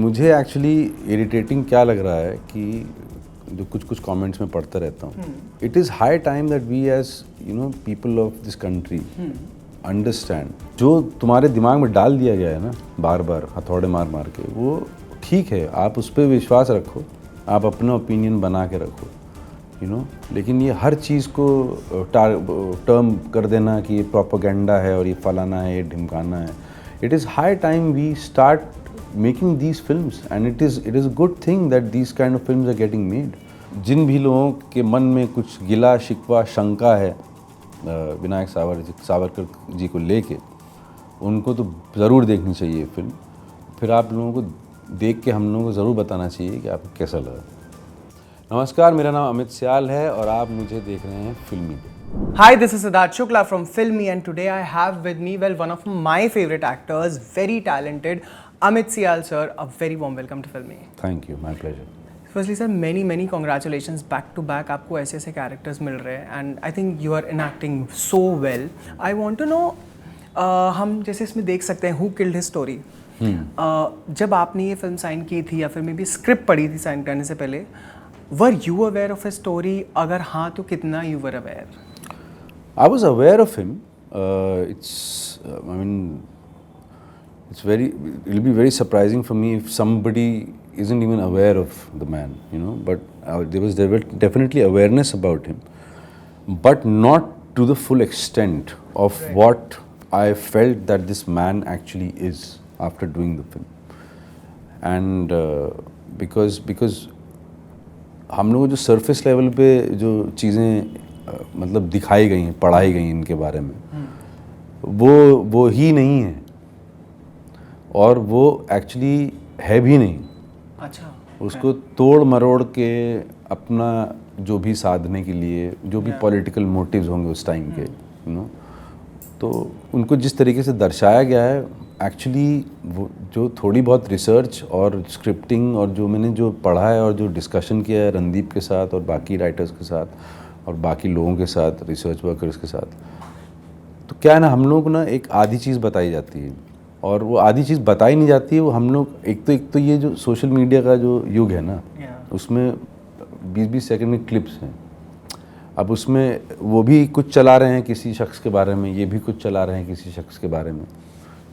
मुझे actually irritating क्या लग रहा है कि जो कुछ कुछ कमेंट्स में पढ़ता रहता हूँ, it is high time that we as people of this country understand जो तुम्हारे दिमाग में डाल दिया गया है ना बार बार हथौड़े मार मार के, वो ठीक है, आप उस पर विश्वास रखो, आप अपना ओपिनियन बना के रखो, लेकिन ये हर चीज़ को टर्म कर देना कि ये प्रोपेगेंडा है और ये फलाना है, ये ढिमकाना है. It is high time we start making these films and it is good thing that these kind of films are getting made. जिन भी लोगों के मन में कुछ गिला शिकवा शंका है विनायक सावरकर जी को लेके, उनको तो ज़रूर देखनी चाहिए फिल्म. फिर आप लोगों को देख के हम लोगों को ज़रूर बताना चाहिए कि आपको कैसा लगा. नमस्कार, मेरा नाम अमित सियाल है और आप मुझे देख रहे हैं फिल्मी. Hi, this is Siddharth Shukla from Filmy, and today I have with me, well, one of my favorite actors, very talented, Amit Sial sir. A very warm welcome to Filmy. Thank you, my pleasure. Firstly sir, many congratulations back to back. आपको ऐसे ऐसे characters मिल रहे हैं and I think you are enacting so well. I want to know, हम जैसे इसमें देख सकते हैं Who Killed His Story. जब आपने ये फिल्म साइन की थी या फिर मे बी स्क्रिप्ट पढ़ी थी साइन करने से पहले, were you aware of a story? अगर हाँ तो कितना you were aware? I was aware of him. It'll be very surprising for me if somebody isn't even aware of the man, But there was definitely awareness about him, but not to the full extent of what I felt that this man actually is after doing the film. And because हम लोग जो surface level पे जो चीज़ें मतलब दिखाई गई हैं, पढ़ाई गई हैं इनके बारे में, वो ही नहीं है और वो एक्चुअली है भी नहीं. अच्छा. उसको तोड़ मरोड़ के अपना जो भी साधने के लिए जो भी पॉलिटिकल मोटिव्स होंगे उस टाइम के, तो उनको जिस तरीके से दर्शाया गया है, एक्चुअली वो जो थोड़ी बहुत रिसर्च और स्क्रिप्टिंग और जो मैंने जो पढ़ा है और जो डिस्कशन किया है रणदीप के साथ और बाकी राइटर्स के साथ और बाकी लोगों के साथ, रिसर्च वर्कर्स के साथ, तो क्या है ना, हम लोग को ना एक आधी चीज़ बताई जाती है और वो आधी चीज़ बताई नहीं जाती है. वो हम लोग एक तो ये जो सोशल मीडिया का जो युग है ना, उसमें 20-20 सेकंड की क्लिप्स हैं. अब उसमें वो भी कुछ चला रहे हैं किसी शख्स के बारे में, ये भी कुछ चला रहे हैं किसी शख्स के बारे में,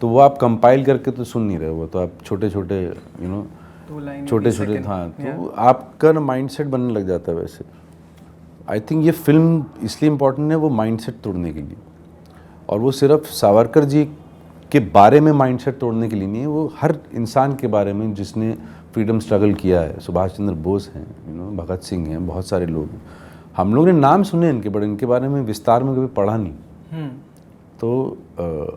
तो वो आप कंपाइल करके तो सुन नहीं रहे हो, तो आप छोटे छोटे हाँ, तो आपका ना माइंडसेट बनने लग जाता है. वैसे आई थिंक ये फिल्म इसलिए इम्पोर्टेंट है वो माइंडसेट तोड़ने के लिए, और वो सिर्फ सावरकर जी के बारे में माइंडसेट तोड़ने के लिए नहीं है, वो हर इंसान के बारे में जिसने फ्रीडम स्ट्रगल किया है. सुभाष चंद्र बोस हैं, भगत सिंह हैं, बहुत सारे लोग हैं. हम लोग ने नाम सुने इनके, बट इनके बारे में विस्तार में कभी पढ़ा नहीं. तो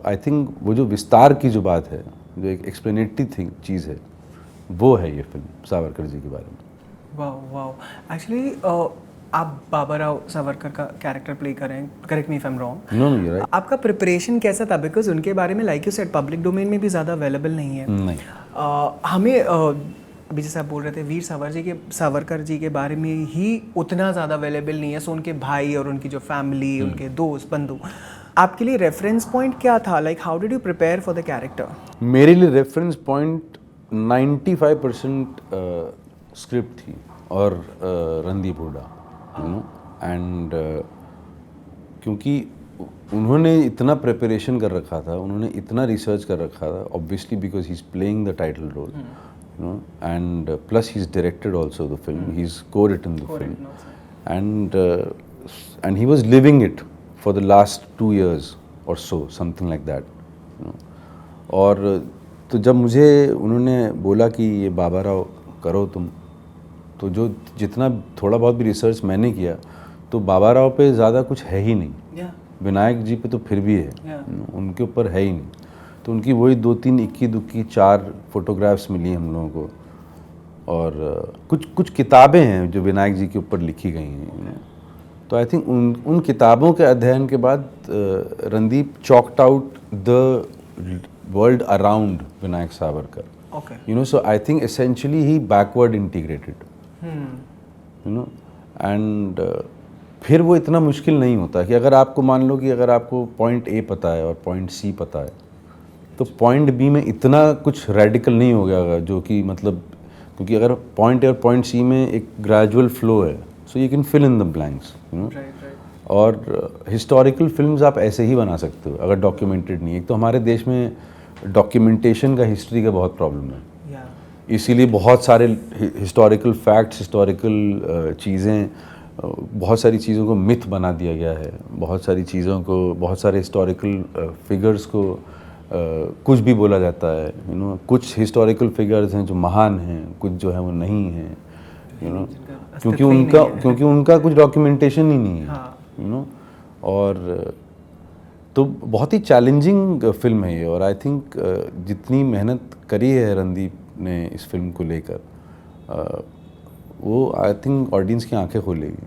आई थिंक वो जो विस्तार की जो बात है, जो एक एक्सप्लेनेटरी चीज़ है, वो है ये फिल्म सावरकर जी के बारे में. वाह. एक्चुअली आप बाबा राव सावरकर का कैरेक्टर प्ले करें, correct me if I am wrong. No, you right. आपका प्रिपरेशन कैसा था? बिकॉज उनके बारे में like you said public domain में भी ज़्यादा अवेलेबल नहीं है. नहीं. हमें अभी जैसे आप बोल रहे थे वीर सावरकर जी के बारे में ही उतना ज़्यादा अवेलेबल नहीं है. सो उनके भाई और उनकी जो फैमिली, उनके दोस्त बंधु, आपके लिए रेफरेंस पॉइंट क्या था? Like how did you prepare for the character? मेरे लिए रेफरेंस पॉइंट 95% स्क्रिप्ट थी और रणदीप हुड्डा, एंड क्योंकि उन्होंने इतना प्रिपरेशन कर रखा था, उन्होंने इतना रिसर्च कर रखा था, obviously because he is playing the title role, and plus he's directed also the film, he's co-written the film, and he was living it for the last 2 years or so, something like that, और तो जब मुझे उन्होंने बोला कि ये बाबा राव करो तुम, तो जो जितना थोड़ा बहुत भी रिसर्च मैंने किया, तो बाबा राव पे ज़्यादा कुछ है ही नहीं. विनायक जी पे तो फिर भी है, उनके ऊपर है ही नहीं. तो उनकी वही 2-3 इक्की दुक्की 4 फोटोग्राफ्स मिली हम लोगों को, और कुछ किताबें हैं जो विनायक जी के ऊपर लिखी गई हैं. तो आई थिंक उन किताबों के अध्ययन के बाद Randeep choked out the world around Vinayak Savarkar. So I think essentially he backward integrated, and फिर वो इतना मुश्किल नहीं होता कि अगर आपको मान लो कि अगर आपको पॉइंट ए पता है और पॉइंट सी पता है, तो पॉइंट बी में इतना कुछ रेडिकल नहीं हो गया होगा जो कि मतलब, क्योंकि अगर पॉइंट ए और पॉइंट सी में एक ग्रेजुअल फ्लो है, so you can fill in the blanks, you know. और हिस्टोरिकल फिल्म्स आप ऐसे ही बना सकते हो अगर डॉक्यूमेंटेड नहीं है। एक तो हमारे देश में डॉक्यूमेंटेशन का, हिस्ट्री का बहुत प्रॉब्लम है, इसीलिए बहुत सारे हिस्टोरिकल फैक्ट्स, हिस्टोरिकल चीज़ें, बहुत सारी चीज़ों को मिथ बना दिया गया है, बहुत सारी चीज़ों को, बहुत सारे हिस्टोरिकल फिगर्स को कुछ भी बोला जाता है, यू नो। कुछ हिस्टोरिकल फिगर्स हैं जो महान हैं, कुछ जो है वो नहीं हैं, यू नो, क्योंकि उनका कुछ डॉक्यूमेंटेशन ही नहीं है, यू नो। और तो बहुत ही चैलेंजिंग फिल्म है ये, और आई थिंक जितनी मेहनत करी है रणदीप ने इस फिल्म को लेकर, वो आई थिंक ऑडियंस की आंखें खोलेगी।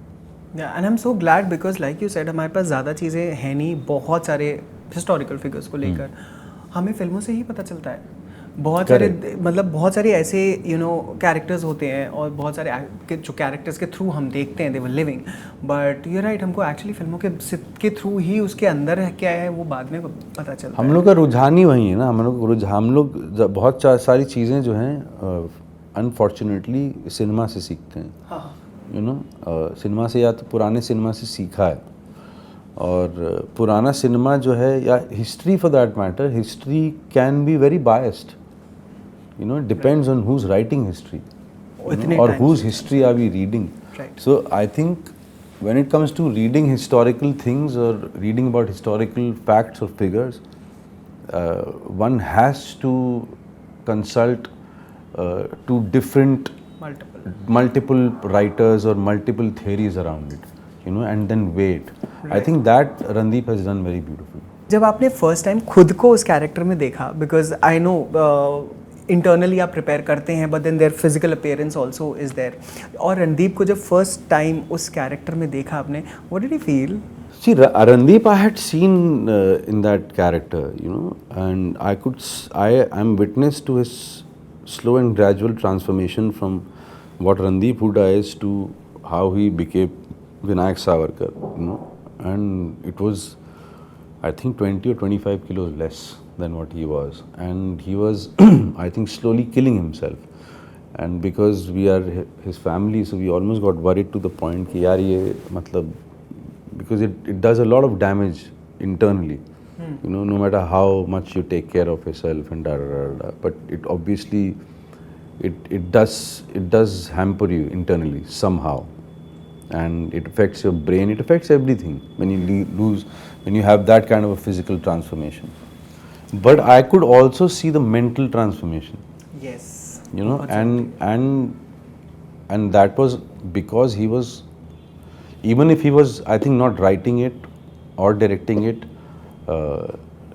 And I am so glad because like you said, हमारे पास ज़्यादा चीज़ें हैं नहीं बहुत सारे हिस्टोरिकल फिगर्स को लेकर, हमें फिल्मों से ही पता चलता है। बहुत सारे मतलब बहुत सारे ऐसे यू नो कैरेक्टर्स होते हैं, और बहुत सारे जो कैरेक्टर्स के थ्रू हम देखते हैं they were living, but you right, हमको एक्चुअली फिल्मों के थ्रू ही उसके अंदर है क्या है वो बाद में पता चलता है। हम लोग का रुझान ही वही है ना, हम लोग बहुत सारी चीज़ें जो हैं अनफॉर्चुनेटली सिनेमा से सीखते हैं, यू नो। सिनेमा से, या तो पुराने सिनेमा से सीखा है, और पुराना सिनेमा जो है, या history for that matter, history can be very biased, you know, it depends on who's writing history, you know, or whose history are we reading. So I think when it comes to reading historical things or reading about historical facts or figures, one has to consult to different multiple writers or multiple theories around it, you know, and then weigh it. I think that Randeep has done very beautifully. जब आपने first time खुद को उस character में देखा, because I know internally आप prepare करते हैं, but then their physical appearance also is there, और रणदीप को जब फर्स्ट टाइम उस कैरेक्टर में देखा आपने, what did you feel? See, Randeep I had seen in that character, you know, and I'm witness to his slow and gradual transformation from what Randeep Hooda is to how he became Vinayak Savarkar, you know, and it was, I think, 20 or 25 kilos less than what he was, and he was I think slowly killing himself, and because we are his family, so we almost got worried to the point कि यार ये मतलब, because it does a lot of damage internally, you know, no matter how much you take care of yourself and da, but it obviously it does hamper you internally somehow, and it affects your brain, it affects everything when you when you have that kind of a physical transformation. But I could also see the mental transformation. Yes. You know, and that was because he was, even if he was, I think, not writing it or directing it,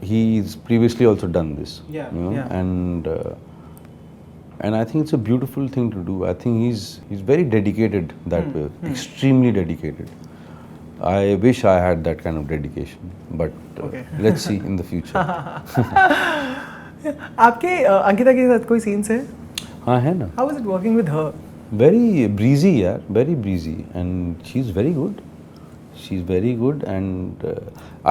he's previously also done this. Yeah. You know, yeah. And I think it's a beautiful thing to do. I think he's very dedicated that way, extremely dedicated. I wish I had that kind of dedication, but let's see in the future. आपके अंकिता के साथ कोई scenes है? हाँ है ना. How was it working with her? Very breezy, यार, very breezy, and she's very good. She's very good, and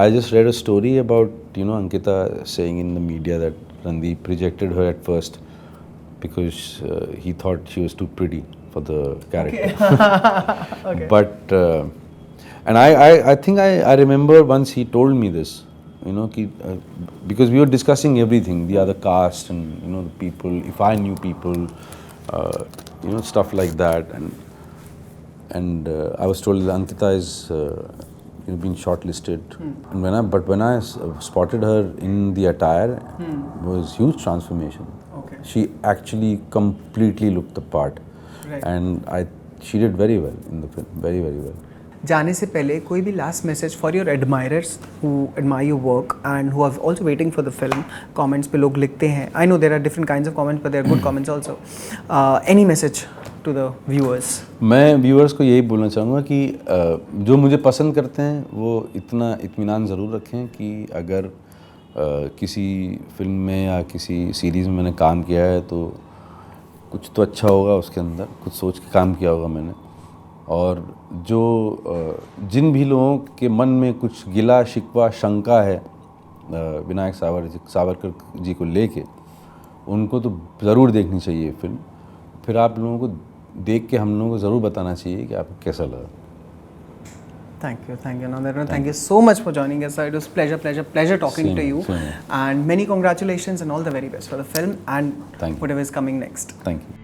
I just read a story about, you know, Ankita saying in the media that Randeep rejected her at first because he thought she was too pretty for the character. Okay. But and I think I remember once he told me this, you know, because we were discussing everything, the other cast and, you know, the people, if I knew people, you know, stuff like that, and I was told that Ankita is you know, being shortlisted, and when I spotted her in the attire, it was huge transformation. Okay. She actually completely looked the part, Right. and she did very well in the film, very very well. जाने से पहले कोई भी last message for your admirers who admire your work and who are also waiting for the film? Comments पे लोग लिखते हैं, I know there are different kinds of comments, but there are good comments also. Any message to the viewers? मैं viewers को यही बोलना चाहूँगा कि जो मुझे पसंद करते हैं वो इतना इत्मीनान ज़रूर रखें कि अगर किसी फिल्म में या किसी सीरीज़ में मैंने काम किया है तो कुछ तो अच्छा होगा उसके अंदर, कुछ सोच के काम किया होगा मैंने. और जो जिन भी लोगों के मन में कुछ गिला शिकवा शंका है विनायक सावरकर जी को लेके, उनको तो ज़रूर देखनी चाहिए फिल्म। फिर आप लोगों को देख के हम लोगों को ज़रूर बताना चाहिए कि आपको कैसा लगा। Thank you, Nandana. Thank you so much for joining us, sir. It was pleasure talking Same, to you. same. And many congratulations and all the very best for the film and Thank you. whatever is coming next. Thank you.